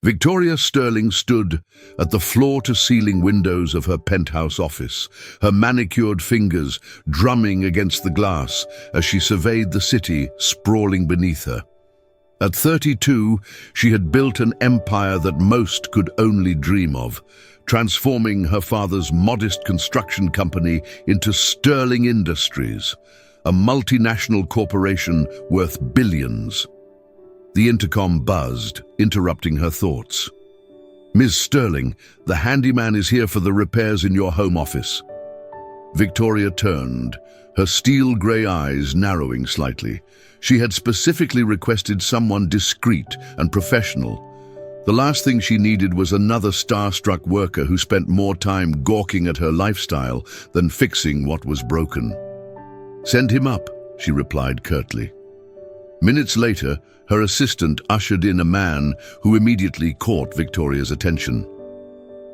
Victoria Sterling stood at the floor-to-ceiling windows of her penthouse office, her manicured fingers drumming against the glass as she surveyed the city sprawling beneath her. At 32, she had built an empire that most could only dream of, transforming her father's modest construction company into Sterling Industries, a multinational corporation worth billions. The intercom buzzed, interrupting her thoughts. "Ms. Sterling, the handyman is here for the repairs in your home office." Victoria turned, her steel-grey eyes narrowing slightly. She had specifically requested someone discreet and professional. The last thing she needed was another starstruck worker who spent more time gawking at her lifestyle than fixing what was broken. "Send him up," she replied curtly. Minutes later, her assistant ushered in a man who immediately caught Victoria's attention.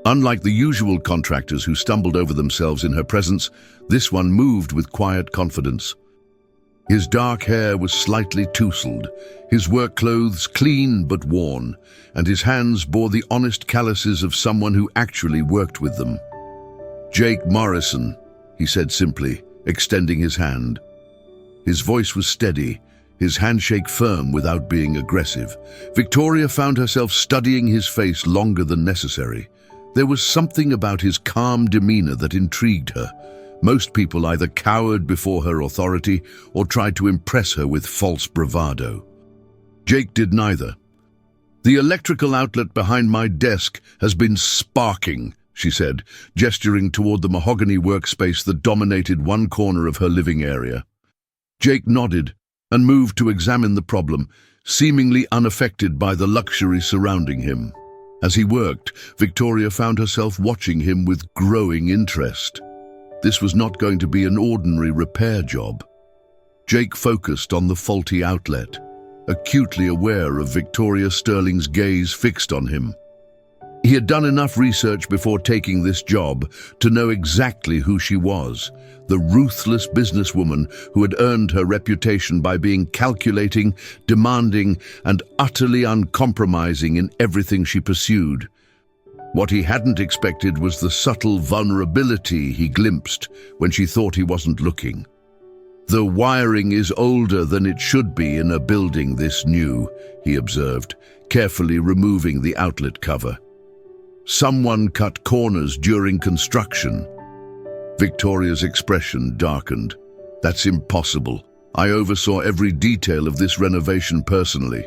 Unlike the usual contractors who stumbled over themselves in her presence, this one moved with quiet confidence. His dark hair was slightly tousled, his work clothes clean but worn, and his hands bore the honest calluses of someone who actually worked with them. "Jake Morrison," he said simply, extending his hand. His voice was steady, his handshake firm without being aggressive. Victoria found herself studying his face longer than necessary. There was something about his calm demeanor that intrigued her. Most people either cowered before her authority or tried to impress her with false bravado. Jake did neither. "The electrical outlet behind my desk has been sparking," she said, gesturing toward the mahogany workspace that dominated one corner of her living area. Jake nodded and moved to examine the problem, seemingly unaffected by the luxury surrounding him. As he worked, Victoria found herself watching him with growing interest. This was not going to be an ordinary repair job. Jake focused on the faulty outlet, acutely aware of Victoria Sterling's gaze fixed on him. He had done enough research before taking this job to know exactly who she was, the ruthless businesswoman who had earned her reputation by being calculating, demanding, and utterly uncompromising in everything she pursued. What he hadn't expected was the subtle vulnerability he glimpsed when she thought he wasn't looking. "The wiring is older than it should be in a building this new," he observed, carefully removing the outlet cover. "Someone cut corners during construction." Victoria's expression darkened. "That's impossible. I oversaw every detail of this renovation personally."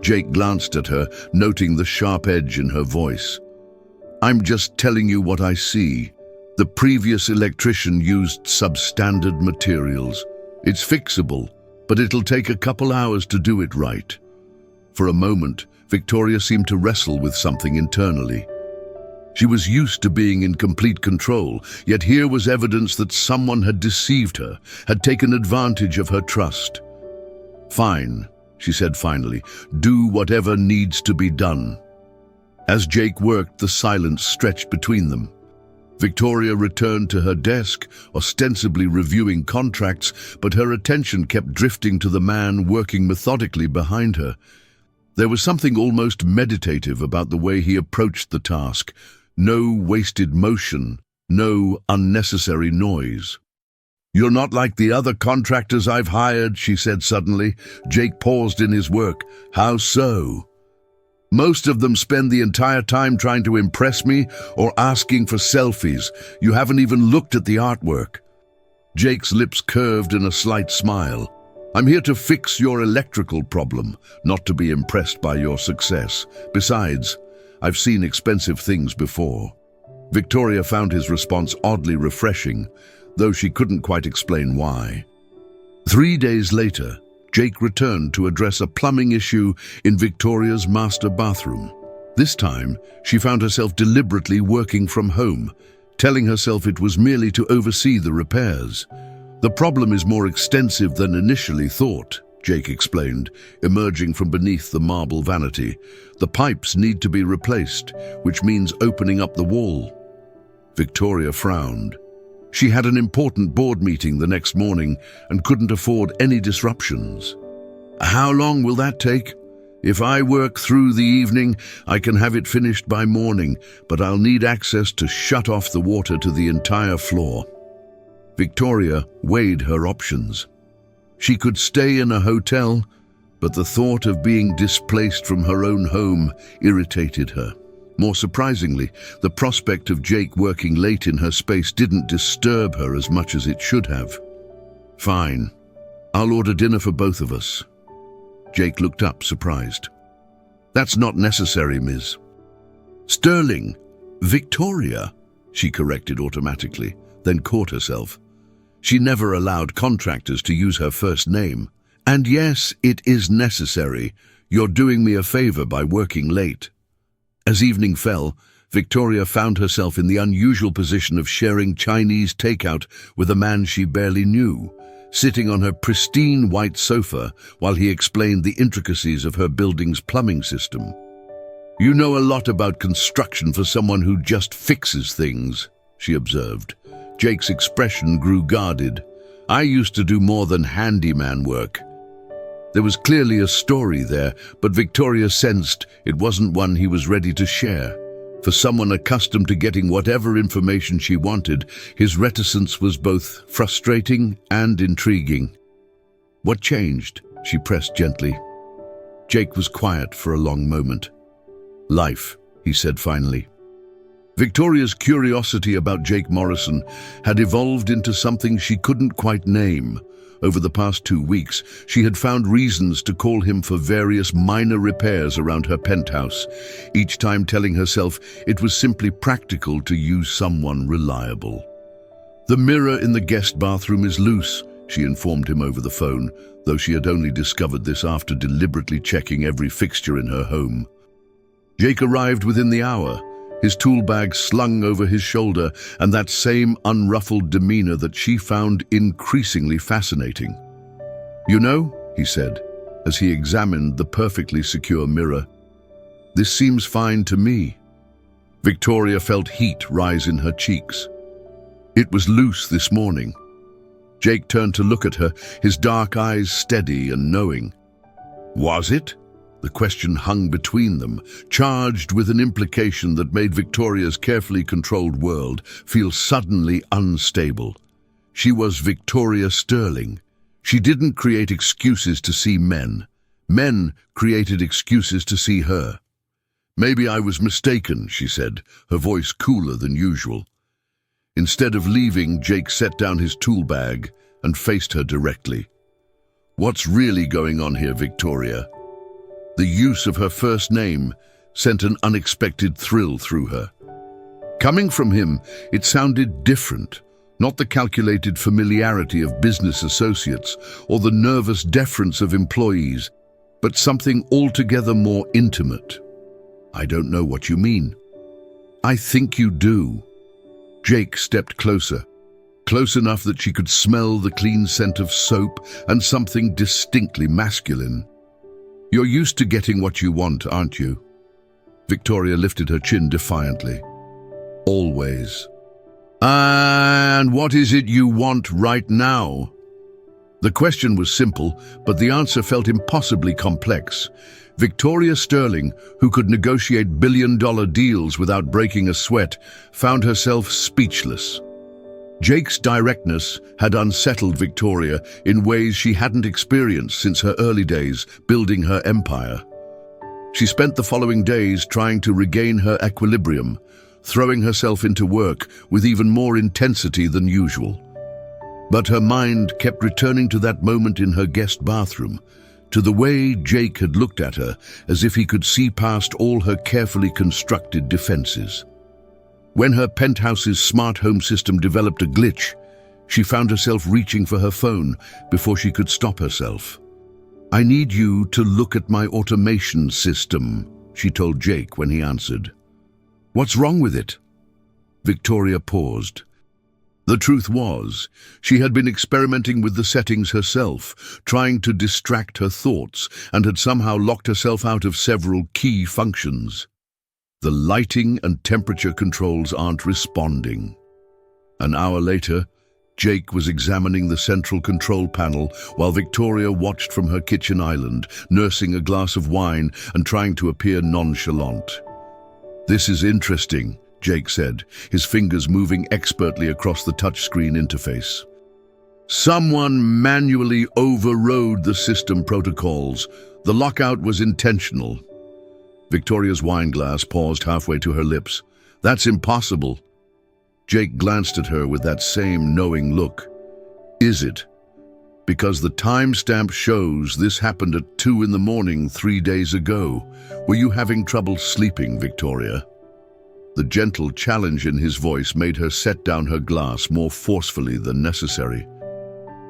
Jake glanced at her, noting the sharp edge in her voice. "I'm just telling you what I see. The previous electrician used substandard materials. It's fixable, but it'll take a couple hours to do it right." For a moment, Victoria seemed to wrestle with something internally. She was used to being in complete control, yet here was evidence that someone had deceived her, had taken advantage of her trust. "Fine," she said finally, "do whatever needs to be done." As Jake worked, the silence stretched between them. Victoria returned to her desk, ostensibly reviewing contracts, but her attention kept drifting to the man working methodically behind her. There was something almost meditative about the way he approached the task. No wasted motion, no unnecessary noise. "You're not like the other contractors I've hired," she said suddenly. Jake paused in his work. "How so?" "Most of them spend the entire time trying to impress me or asking for selfies. You haven't even looked at the artwork." Jake's lips curved in a slight smile. "I'm here to fix your electrical problem, not to be impressed by your success. Besides, I've seen expensive things before." Victoria found his response oddly refreshing, though she couldn't quite explain why. 3 days later, Jake returned to address a plumbing issue in Victoria's master bathroom. This time, she found herself deliberately working from home, telling herself it was merely to oversee the repairs. "The problem is more extensive than initially thought," Jake explained, emerging from beneath the marble vanity. "The pipes need to be replaced, which means opening up the wall." Victoria frowned. She had an important board meeting the next morning and couldn't afford any disruptions. "How long will that take?" If I work through the evening, I can have it finished by morning, but I'll need access to shut off the water to the entire floor. Victoria weighed her options. She could stay in a hotel, but the thought of being displaced from her own home irritated her. More surprisingly, the prospect of Jake working late in her space didn't disturb her as much as it should have. Fine. I'll order dinner for both of us. Jake looked up, surprised. That's not necessary, Ms. Sterling. Victoria, she corrected automatically, then caught herself. She never allowed contractors to use her first name. And yes, it is necessary. You're doing me a favor by working late. As evening fell, Victoria found herself in the unusual position of sharing Chinese takeout with a man she barely knew, sitting on her pristine white sofa while he explained the intricacies of her building's plumbing system. You know a lot about construction for someone who just fixes things, she observed. Jake's expression grew guarded. I used to do more than handyman work. There was clearly a story there, but Victoria sensed it wasn't one he was ready to share. For someone accustomed to getting whatever information she wanted, his reticence was both frustrating and intriguing. What changed? She pressed gently. Jake was quiet for a long moment. Life, he said finally. Victoria's curiosity about Jake Morrison had evolved into something she couldn't quite name. Over the past 2 weeks, she had found reasons to call him for various minor repairs around her penthouse, each time telling herself it was simply practical to use someone reliable. The mirror in the guest bathroom is loose, she informed him over the phone, though she had only discovered this after deliberately checking every fixture in her home. Jake arrived within the hour, his tool bag slung over his shoulder, and that same unruffled demeanor that she found increasingly fascinating. You know, he said, as he examined the perfectly secure mirror, this seems fine to me. Victoria felt heat rise in her cheeks. It was loose this morning. Jake turned to look at her, his dark eyes steady and knowing. Was it? The question hung between them, charged with an implication that made Victoria's carefully controlled world feel suddenly unstable. She was Victoria Sterling. She didn't create excuses to see men. Men created excuses to see her. Maybe I was mistaken, she said, her voice cooler than usual. Instead of leaving, Jake set down his tool bag and faced her directly. What's really going on here, Victoria? The use of her first name sent an unexpected thrill through her. Coming from him, it sounded different, not the calculated familiarity of business associates or the nervous deference of employees, but something altogether more intimate. I don't know what you mean. I think you do. Jake stepped closer, close enough that she could smell the clean scent of soap and something distinctly masculine. You're used to getting what you want, aren't you? Victoria lifted her chin defiantly. Always. And what is it you want right now? The question was simple, but the answer felt impossibly complex. Victoria Sterling, who could negotiate billion-dollar deals without breaking a sweat, found herself speechless. Jake's directness had unsettled Victoria in ways she hadn't experienced since her early days building her empire. She spent the following days trying to regain her equilibrium, throwing herself into work with even more intensity than usual. But her mind kept returning to that moment in her guest bathroom, to the way Jake had looked at her as if he could see past all her carefully constructed defenses. When her penthouse's smart home system developed a glitch, she found herself reaching for her phone before she could stop herself. I need you to look at my automation system, she told Jake when he answered. What's wrong with it? Victoria paused. The truth was, she had been experimenting with the settings herself, trying to distract her thoughts, and had somehow locked herself out of several key functions. The lighting and temperature controls aren't responding. An hour later, Jake was examining the central control panel while Victoria watched from her kitchen island, nursing a glass of wine and trying to appear nonchalant. "This is interesting," Jake said, his fingers moving expertly across the touchscreen interface. "Someone manually overrode the system protocols. The lockout was intentional." Victoria's wine glass paused halfway to her lips. "That's impossible." Jake glanced at her with that same knowing look. "Is it? Because the timestamp shows this happened at 2 in the morning 3 days ago. Were you having trouble sleeping, Victoria?" The gentle challenge in his voice made her set down her glass more forcefully than necessary.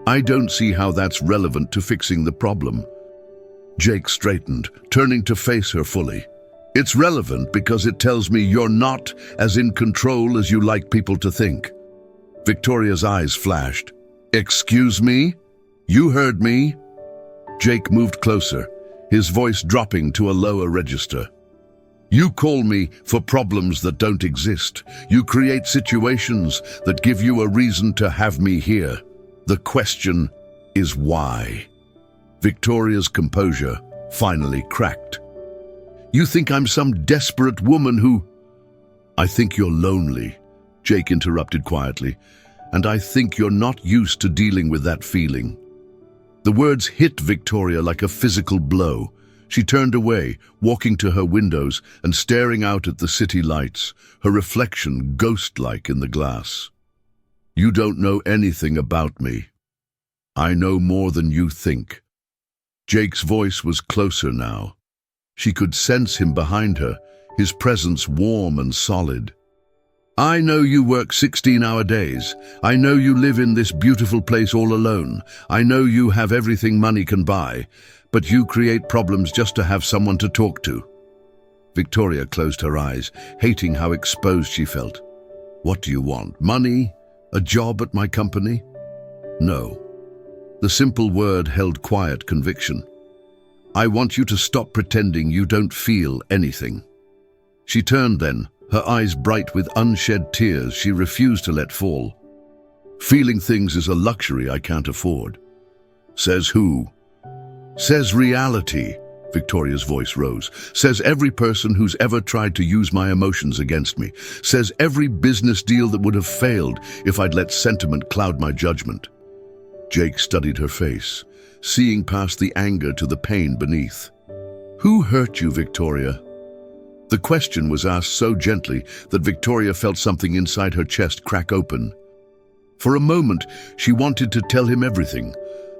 "I don't see how that's relevant to fixing the problem." Jake straightened, turning to face her fully. "It's relevant because it tells me you're not as in control as you like people to think." Victoria's eyes flashed. "Excuse me? You heard me?" Jake moved closer, his voice dropping to a lower register. "You call me for problems that don't exist. You create situations that give you a reason to have me here. The question is why?" Victoria's composure finally cracked. "You think I'm some desperate woman who—" "I think you're lonely," Jake interrupted quietly, "and I think you're not used to dealing with that feeling." The words hit Victoria like a physical blow. She turned away, walking to her windows and staring out at the city lights, her reflection ghost-like in the glass. "You don't know anything about me. I know more than you think." Jake's voice was closer now. She could sense him behind her, his presence warm and solid. "I know you work 16-hour days. I know you live in this beautiful place all alone. I know you have everything money can buy, but you create problems just to have someone to talk to." Victoria closed her eyes, hating how exposed she felt. "What do you want? Money? A job at my company?" "No." The simple word held quiet conviction. "I want you to stop pretending you don't feel anything." She turned then, her eyes bright with unshed tears she refused to let fall. "Feeling things is a luxury I can't afford." "Says who?" "Says reality," Victoria's voice rose. "Says every person who's ever tried to use my emotions against me. Says every business deal that would have failed if I'd let sentiment cloud my judgment." Jake studied her face, seeing past the anger to the pain beneath. "Who hurt you, Victoria?" The question was asked so gently that Victoria felt something inside her chest crack open. For a moment, she wanted to tell him everything.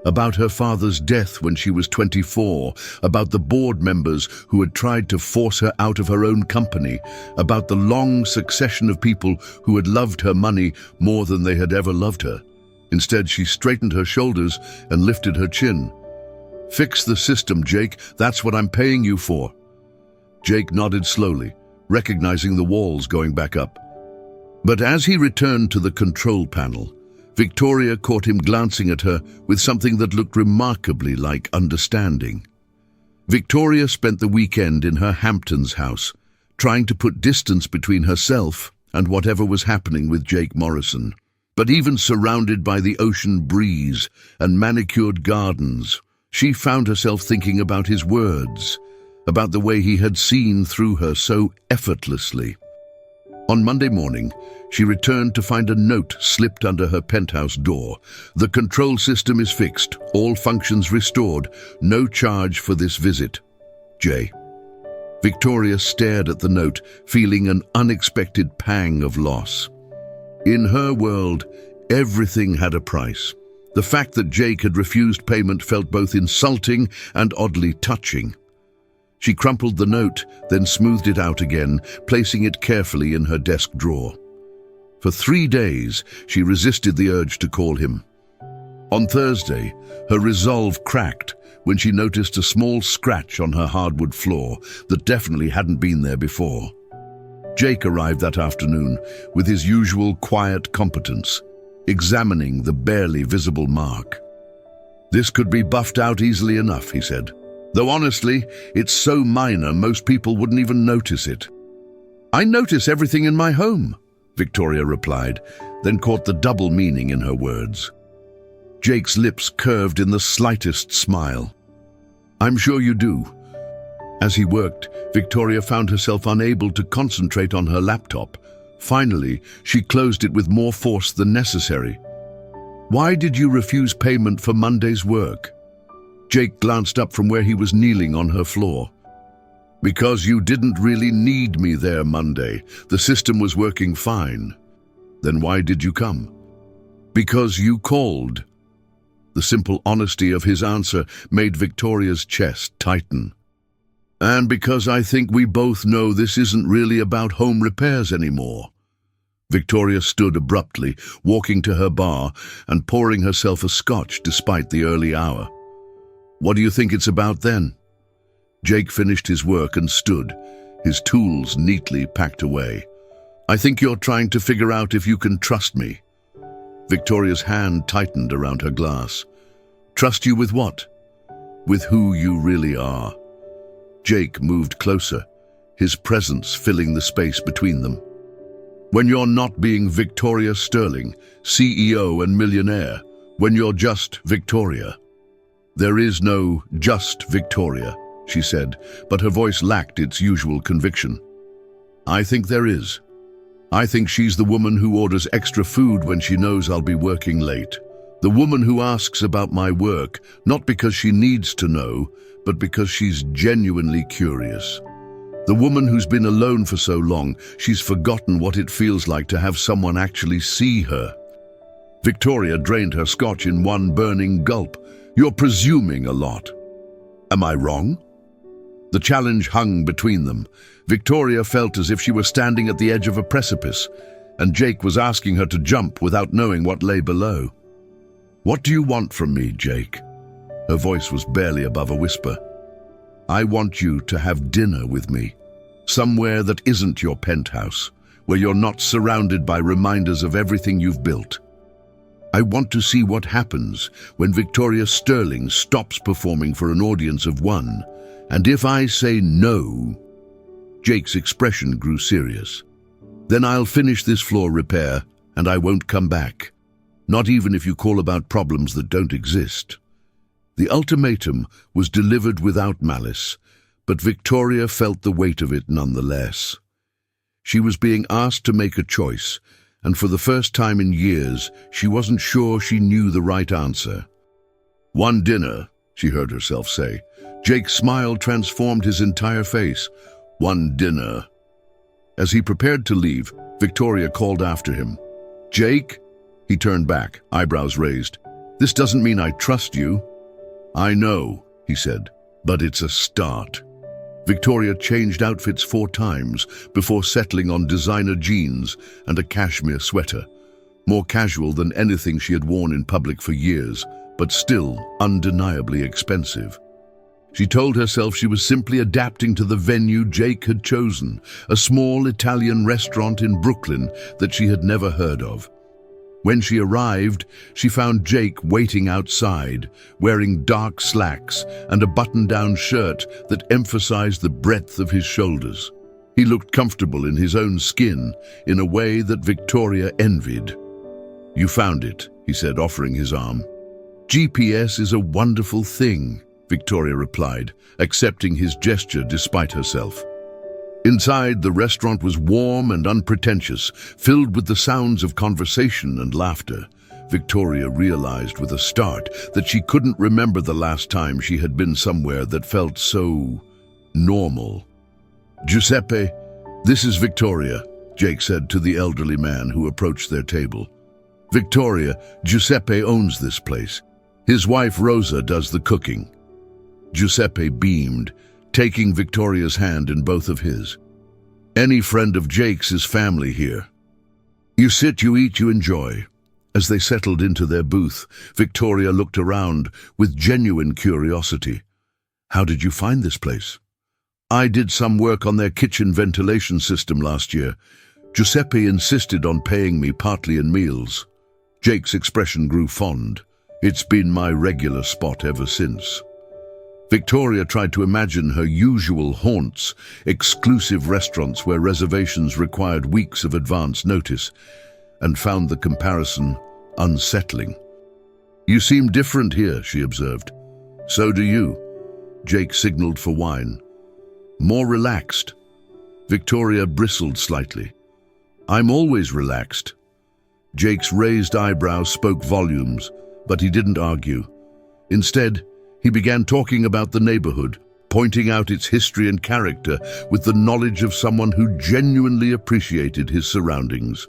About her father's death when she was 24, about the board members who had tried to force her out of her own company, about the long succession of people who had loved her money more than they had ever loved her. Instead, she straightened her shoulders and lifted her chin. "Fix the system, Jake. That's what I'm paying you for." Jake nodded slowly, recognizing the walls going back up. But as he returned to the control panel, Victoria caught him glancing at her with something that looked remarkably like understanding. Victoria spent the weekend in her Hamptons house, trying to put distance between herself and whatever was happening with Jake Morrison. But even surrounded by the ocean breeze and manicured gardens, she found herself thinking about his words, about the way he had seen through her so effortlessly. On Monday morning, she returned to find a note slipped under her penthouse door. "The control system is fixed, all functions restored, no charge for this visit. J." Victoria stared at the note, feeling an unexpected pang of loss. In her world, everything had a price. The fact that Jake had refused payment felt both insulting and oddly touching. She crumpled the note, then smoothed it out again, placing it carefully in her desk drawer. For 3 days, she resisted the urge to call him. On Thursday, her resolve cracked when she noticed a small scratch on her hardwood floor that definitely hadn't been there before. Jake arrived that afternoon with his usual quiet competence, examining the barely visible mark. "This could be buffed out easily enough," he said. "Though honestly, it's so minor most people wouldn't even notice it." "I notice everything in my home," Victoria replied, then caught the double meaning in her words. Jake's lips curved in the slightest smile. "I'm sure you do." As he worked, Victoria found herself unable to concentrate on her laptop. Finally, she closed it with more force than necessary. "Why did you refuse payment for Monday's work?" Jake glanced up from where he was kneeling on her floor. "Because you didn't really need me there Monday. The system was working fine." "Then why did you come?" "Because you called." The simple honesty of his answer made Victoria's chest tighten. "And because I think we both know this isn't really about home repairs anymore." Victoria stood abruptly, walking to her bar and pouring herself a scotch despite the early hour. "What do you think it's about then?" Jake finished his work and stood, his tools neatly packed away. "I think you're trying to figure out if you can trust me." Victoria's hand tightened around her glass. "Trust you with what?" "With who you really are." Jake moved closer, his presence filling the space between them. "When you're not being Victoria Sterling, CEO and millionaire, when you're just Victoria." "There is no just Victoria," she said, but her voice lacked its usual conviction. "I think there is. I think she's the woman who orders extra food when she knows I'll be working late. The woman who asks about my work, not because she needs to know, but because she's genuinely curious. The woman who's been alone for so long, she's forgotten what it feels like to have someone actually see her." Victoria drained her scotch in one burning gulp. "You're presuming a lot." "Am I wrong?" The challenge hung between them. Victoria felt as if she were standing at the edge of a precipice, and Jake was asking her to jump without knowing what lay below. "What do you want from me, Jake?" Her voice was barely above a whisper. "I want you to have dinner with me, somewhere that isn't your penthouse, where you're not surrounded by reminders of everything you've built. I want to see what happens when Victoria Sterling stops performing for an audience of one, and if I say no..." Jake's expression grew serious. "Then I'll finish this floor repair, and I won't come back. Not even if you call about problems that don't exist." The ultimatum was delivered without malice, but Victoria felt the weight of it nonetheless. She was being asked to make a choice, and for the first time in years, she wasn't sure she knew the right answer. "One dinner," she heard herself say. Jake's smile transformed his entire face. "One dinner." As he prepared to leave, Victoria called after him. "Jake?" He turned back, eyebrows raised. "This doesn't mean I trust you." "I know," he said, "but it's a start." Victoria changed outfits 4 times before settling on designer jeans and a cashmere sweater, more casual than anything she had worn in public for years, but still undeniably expensive. She told herself she was simply adapting to the venue Jake had chosen, a small Italian restaurant in Brooklyn that she had never heard of. When she arrived, she found Jake waiting outside, wearing dark slacks and a button-down shirt that emphasized the breadth of his shoulders. He looked comfortable in his own skin, in a way that Victoria envied. "You found it," he said, offering his arm. "GPS is a wonderful thing," Victoria replied, accepting his gesture despite herself. Inside, the restaurant was warm and unpretentious, filled with the sounds of conversation and laughter. Victoria realized with a start that she couldn't remember the last time she had been somewhere that felt so normal. "Giuseppe, this is Victoria," Jake said to the elderly man who approached their table. "Victoria, Giuseppe owns this place. His wife Rosa does the cooking." Giuseppe beamed, taking Victoria's hand in both of his. "Any friend of Jake's is family here. You sit, you eat, you enjoy." As they settled into their booth, Victoria looked around with genuine curiosity. "How did you find this place?" "I did some work on their kitchen ventilation system last year. Giuseppe insisted on paying me partly in meals." Jake's expression grew fond. "It's been my regular spot ever since." Victoria tried to imagine her usual haunts, exclusive restaurants where reservations required weeks of advance notice. and found the comparison unsettling. "You seem different here," she observed. "So do you." Jake signaled for wine. "More relaxed." Victoria bristled slightly. "I'm always relaxed." Jake's raised eyebrows spoke volumes, but he didn't argue. Instead, he began talking about the neighborhood, pointing out its history and character with the knowledge of someone who genuinely appreciated his surroundings.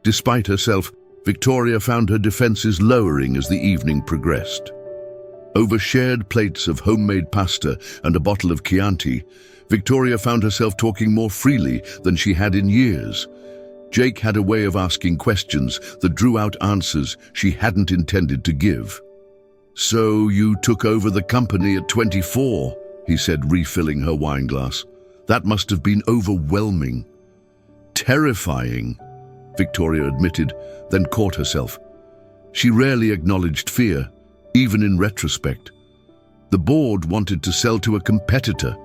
Despite herself, Victoria found her defenses lowering as the evening progressed. Over shared plates of homemade pasta and a bottle of Chianti, Victoria found herself talking more freely than she had in years. Jake had a way of asking questions that drew out answers she hadn't intended to give. "So you took over the company at 24, he said, refilling her wineglass. "That must have been overwhelming." "Terrifying," Victoria admitted, then caught herself. She rarely acknowledged fear, even in retrospect. The board wanted to sell to a competitor.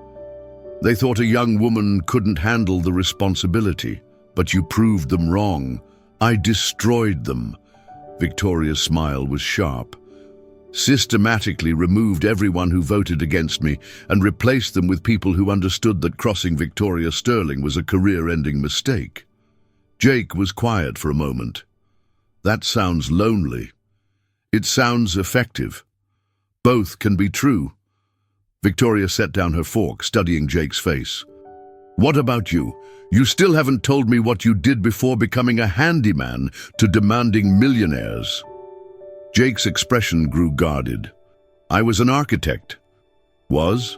They thought a young woman couldn't handle the responsibility. "But you proved them wrong. I destroyed them." Victoria's smile was sharp. "Systematically removed everyone who voted against me and replaced them with people who understood that crossing Victoria Sterling was a career-ending mistake." Jake was quiet for a moment. "That sounds lonely." "It sounds effective. Both can be true." Victoria set down her fork, studying Jake's face. "What about you? You still haven't told me what you did before becoming a handyman to demanding millionaires." Jake's expression grew guarded. "I was an architect." "Was?"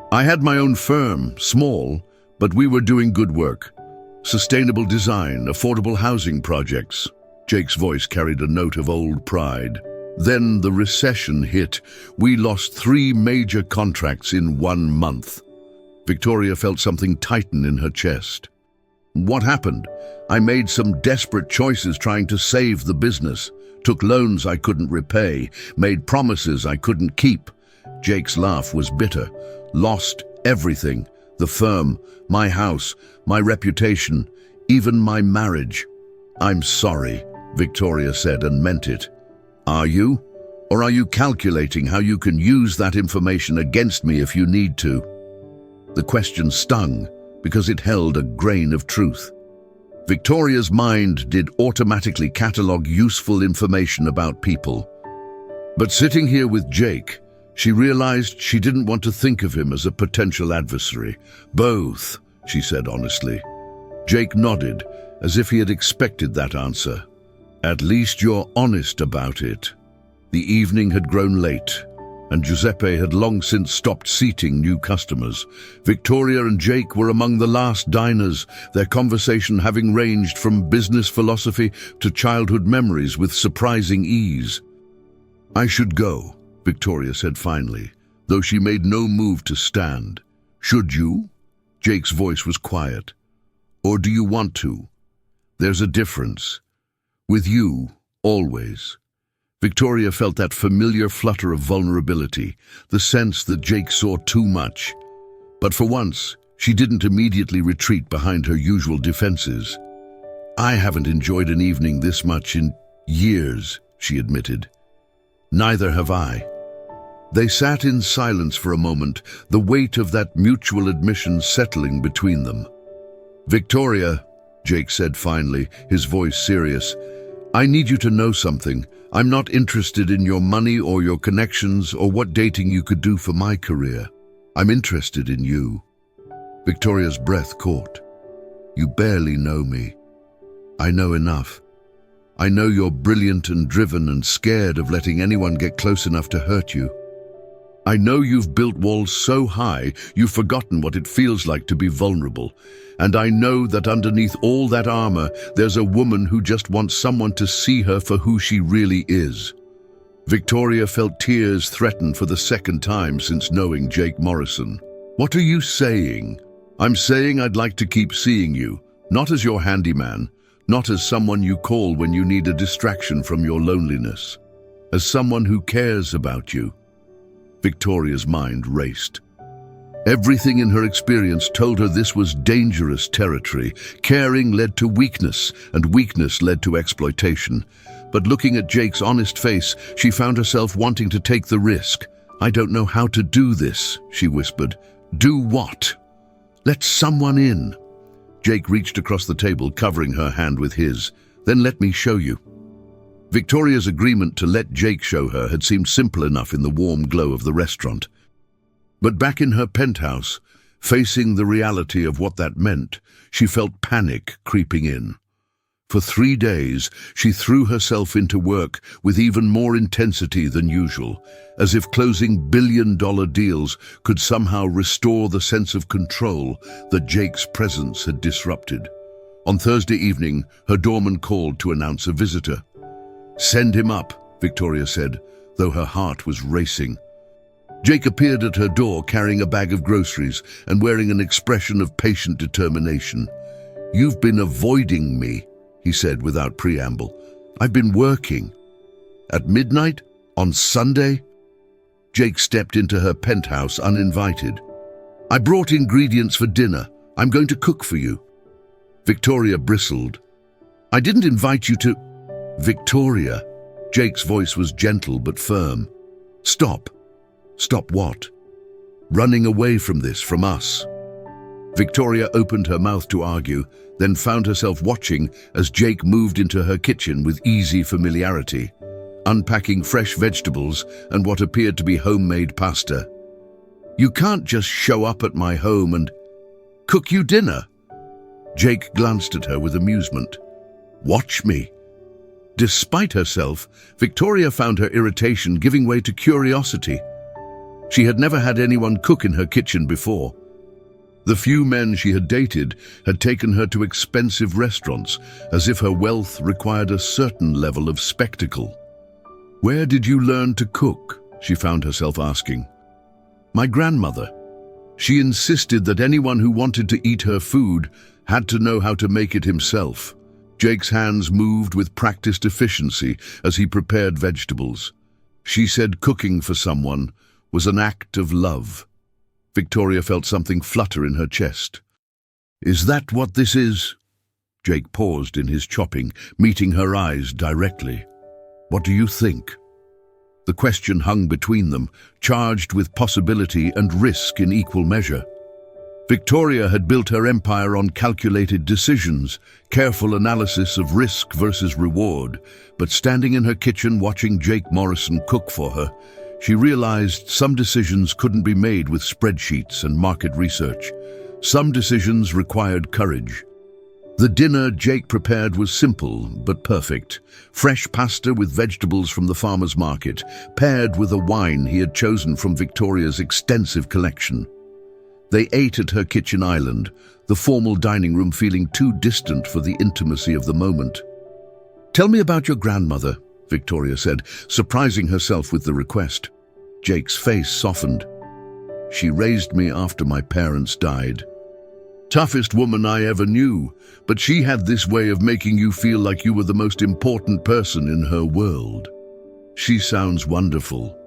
"I had my own firm, small, but we were doing good work. Sustainable design, affordable housing projects." Jake's voice carried a note of old pride. "Then the recession hit. We lost 3 major contracts in 1 month." Victoria felt something tighten in her chest. "What happened?" "I made some desperate choices trying to save the business. Took loans I couldn't repay, made promises I couldn't keep." Jake's laugh was bitter. "Lost everything. The firm, my house, my reputation, even my marriage." "I'm sorry," Victoria said, and meant it. "Are you? Or are you calculating how you can use that information against me if you need to?" The question stung because it held a grain of truth. Victoria's mind did automatically catalogue useful information about people. But sitting here with Jake, she realized she didn't want to think of him as a potential adversary. "Both," she said honestly. Jake nodded, as if he had expected that answer. "At least you're honest about it." The evening had grown late, and Giuseppe had long since stopped seating new customers. Victoria and Jake were among the last diners, their conversation having ranged from business philosophy to childhood memories with surprising ease. "I should go," Victoria said finally, though she made no move to stand. "Should you?" Jake's voice was quiet. "Or do you want to? There's a difference. With you, always." Victoria felt that familiar flutter of vulnerability, the sense that Jake saw too much. But for once, she didn't immediately retreat behind her usual defenses. "I haven't enjoyed an evening this much in years," she admitted. "Neither have I." They sat in silence for a moment, the weight of that mutual admission settling between them. "Victoria," Jake said finally, his voice serious, "I need you to know something. I'm not interested in your money or your connections or what dating you could do for my career. I'm interested in you." Victoria's breath caught. "You barely know me." "I know enough. I know you're brilliant and driven and scared of letting anyone get close enough to hurt you. I know you've built walls so high you've forgotten what it feels like to be vulnerable. And I know that underneath all that armor, there's a woman who just wants someone to see her for who she really is." Victoria felt tears threaten for the second time since knowing Jake Morrison. "What are you saying?" "I'm saying I'd like to keep seeing you, not as your handyman, not as someone you call when you need a distraction from your loneliness, as someone who cares about you." Victoria's mind raced. Everything in her experience told her this was dangerous territory. Caring led to weakness, and weakness led to exploitation. But looking at Jake's honest face, she found herself wanting to take the risk. "I don't know how to do this," she whispered. "Do what?" "Let someone in." Jake reached across the table, covering her hand with his. "Then let me show you." Victoria's agreement to let Jake show her had seemed simple enough in the warm glow of the restaurant. But back in her penthouse, facing the reality of what that meant, she felt panic creeping in. For 3 days, she threw herself into work with even more intensity than usual, as if closing billion-dollar deals could somehow restore the sense of control that Jake's presence had disrupted. On Thursday evening, her doorman called to announce a visitor. "Send him up," Victoria said, though her heart was racing. Jake appeared at her door carrying a bag of groceries and wearing an expression of patient determination. "You've been avoiding me," he said without preamble. "I've been working." "At midnight? On Sunday?" Jake stepped into her penthouse uninvited. "I brought ingredients for dinner. I'm going to cook for you." Victoria bristled. "I didn't invite you to—" "Victoria." Jake's voice was gentle but firm. "Stop." "Stop what?" "Running away from this, from us." Victoria opened her mouth to argue, then found herself watching as Jake moved into her kitchen with easy familiarity, unpacking fresh vegetables and what appeared to be homemade pasta. "You can't just show up at my home and cook you dinner." Jake glanced at her with amusement. "Watch me." Despite herself, Victoria found her irritation giving way to curiosity. She had never had anyone cook in her kitchen before. The few men she had dated had taken her to expensive restaurants, as if her wealth required a certain level of spectacle. "Where did you learn to cook?" she found herself asking. "My grandmother. She insisted that anyone who wanted to eat her food had to know how to make it himself." Jake's hands moved with practiced efficiency as he prepared vegetables. She said cooking for someone was an act of love. Victoria felt something flutter in her chest. "Is that what this is?" Jake paused in his chopping, meeting her eyes directly. "What do you think?" The question hung between them, charged with possibility and risk in equal measure. Victoria had built her empire on calculated decisions, careful analysis of risk versus reward, but standing in her kitchen watching Jake Morrison cook for her, she realized some decisions couldn't be made with spreadsheets and market research. Some decisions required courage. The dinner Jake prepared was simple but perfect. Fresh pasta with vegetables from the farmer's market, paired with a wine he had chosen from Victoria's extensive collection. They ate at her kitchen island, the formal dining room feeling too distant for the intimacy of the moment. "Tell me about your grandmother," Victoria said, surprising herself with the request. Jake's face softened. "She raised me after my parents died. Toughest woman I ever knew, but she had this way of making you feel like you were the most important person in her world." "She sounds wonderful."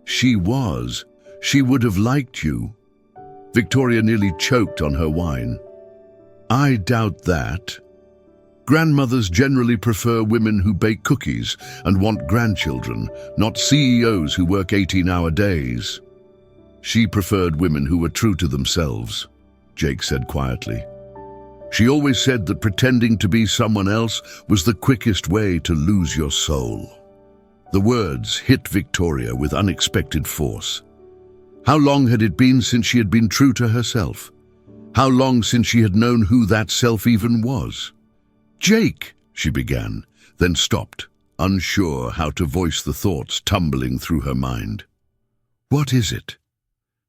"She was. She would have liked you." Victoria nearly choked on her wine. "I doubt that. Grandmothers generally prefer women who bake cookies and want grandchildren, not CEOs who work 18-hour days." "She preferred women who were true to themselves," Jake said quietly. "She always said that pretending to be someone else was the quickest way to lose your soul." The words hit Victoria with unexpected force. How long had it been since she had been true to herself? How long since she had known who that self even was? "Jake," she began, then stopped, unsure how to voice the thoughts tumbling through her mind. "What is it?"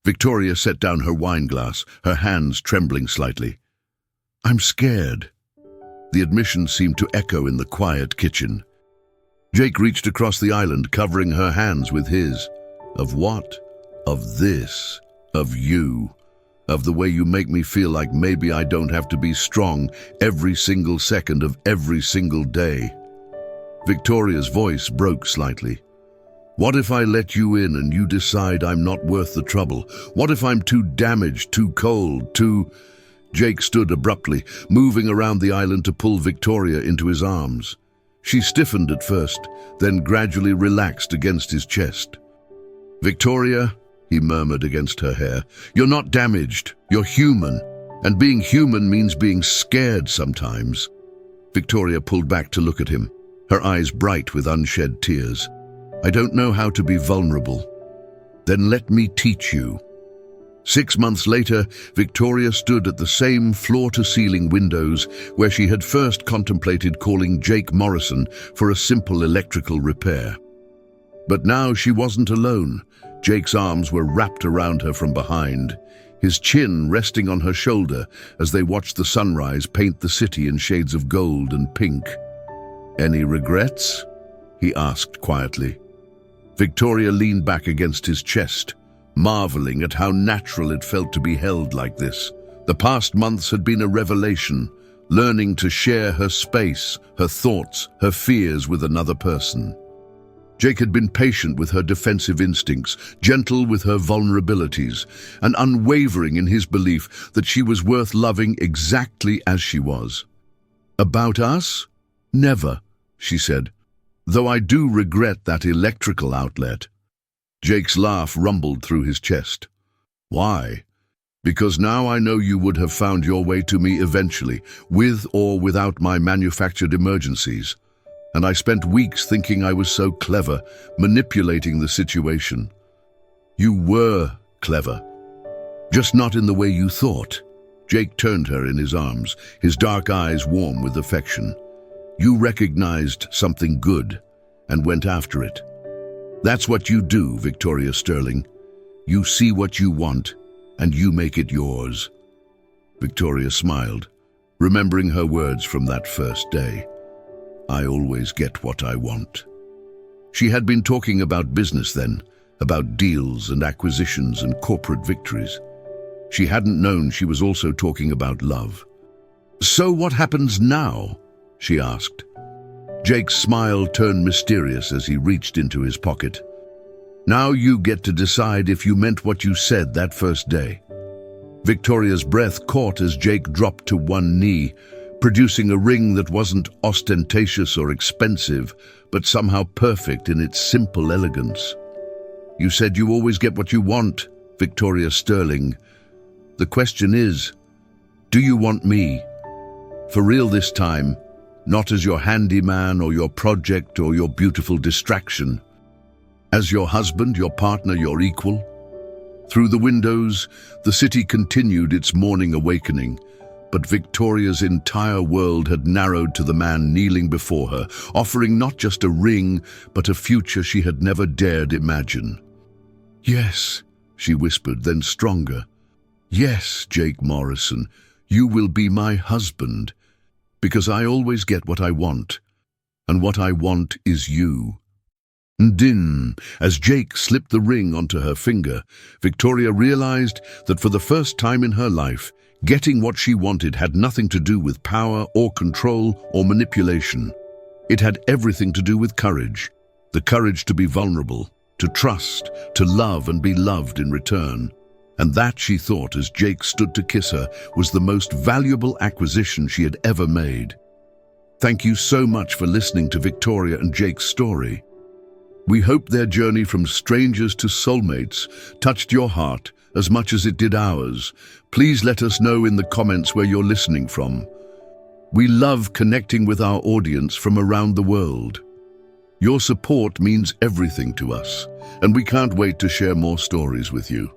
Victoria set down her wine glass, her hands trembling slightly. "I'm scared." The admission seemed to echo in the quiet kitchen. Jake reached across the island, covering her hands with his. "Of what?" "Of this. Of you. Of the way you make me feel like maybe I don't have to be strong every single second of every single day." Victoria's voice broke slightly. What if I let you in and you decide I'm not worth the trouble? What if I'm too damaged, too cold, too... Jake stood abruptly, moving around the island to pull Victoria into his arms. She stiffened at first, then gradually relaxed against his chest. "Victoria," he murmured against her hair, "you're not damaged, you're human. And being human means being scared sometimes." Victoria pulled back to look at him, her eyes bright with unshed tears. "I don't know how to be vulnerable." "Then let me teach you." 6 months later, Victoria stood at the same floor-to-ceiling windows where she had first contemplated calling Jake Morrison for a simple electrical repair. But now she wasn't alone. Jake's arms were wrapped around her from behind, his chin resting on her shoulder as they watched the sunrise paint the city in shades of gold and pink. "Any regrets?" he asked quietly. Victoria leaned back against his chest, marveling at how natural it felt to be held like this. The past months had been a revelation, learning to share her space, her thoughts, her fears with another person. Jake had been patient with her defensive instincts, gentle with her vulnerabilities, and unwavering in his belief that she was worth loving exactly as she was. "About us? Never," she said, "though I do regret that electrical outlet." Jake's laugh rumbled through his chest. "Why?" "Because now I know you would have found your way to me eventually, with or without my manufactured emergencies. And I spent weeks thinking I was so clever, manipulating the situation." "You were clever. Just not in the way you thought." Jake turned her in his arms, his dark eyes warm with affection. "You recognized something good and went after it. That's what you do, Victoria Sterling. You see what you want, and you make it yours." Victoria smiled, remembering her words from that first day. "I always get what I want." She had been talking about business then, about deals and acquisitions and corporate victories. She hadn't known she was also talking about love. "So what happens now?" she asked. Jake's smile turned mysterious as he reached into his pocket. "Now you get to decide if you meant what you said that first day." Victoria's breath caught as Jake dropped to one knee, producing a ring that wasn't ostentatious or expensive, but somehow perfect in its simple elegance. "You said you always get what you want, Victoria Sterling. The question is, do you want me? For real this time, not as your handyman or your project or your beautiful distraction. As your husband, your partner, your equal." Through the windows, the city continued its morning awakening, but Victoria's entire world had narrowed to the man kneeling before her, offering not just a ring, but a future she had never dared imagine. "Yes," she whispered, then stronger. "Yes, Jake Morrison, you will be my husband, because I always get what I want, and what I want is you." Din. As Jake slipped the ring onto her finger, Victoria realized that for the first time in her life, getting what she wanted had nothing to do with power or control or manipulation. It had everything to do with courage, the courage to be vulnerable, to trust, to love and be loved in return. And that, she thought as Jake stood to kiss her, was the most valuable acquisition she had ever made. Thank you so much for listening to Victoria and Jake's story. We hope their journey from strangers to soulmates touched your heart as much as it did ours. Please let us know in the comments where you're listening from. We love connecting with our audience from around the world. Your support means everything to us, and we can't wait to share more stories with you.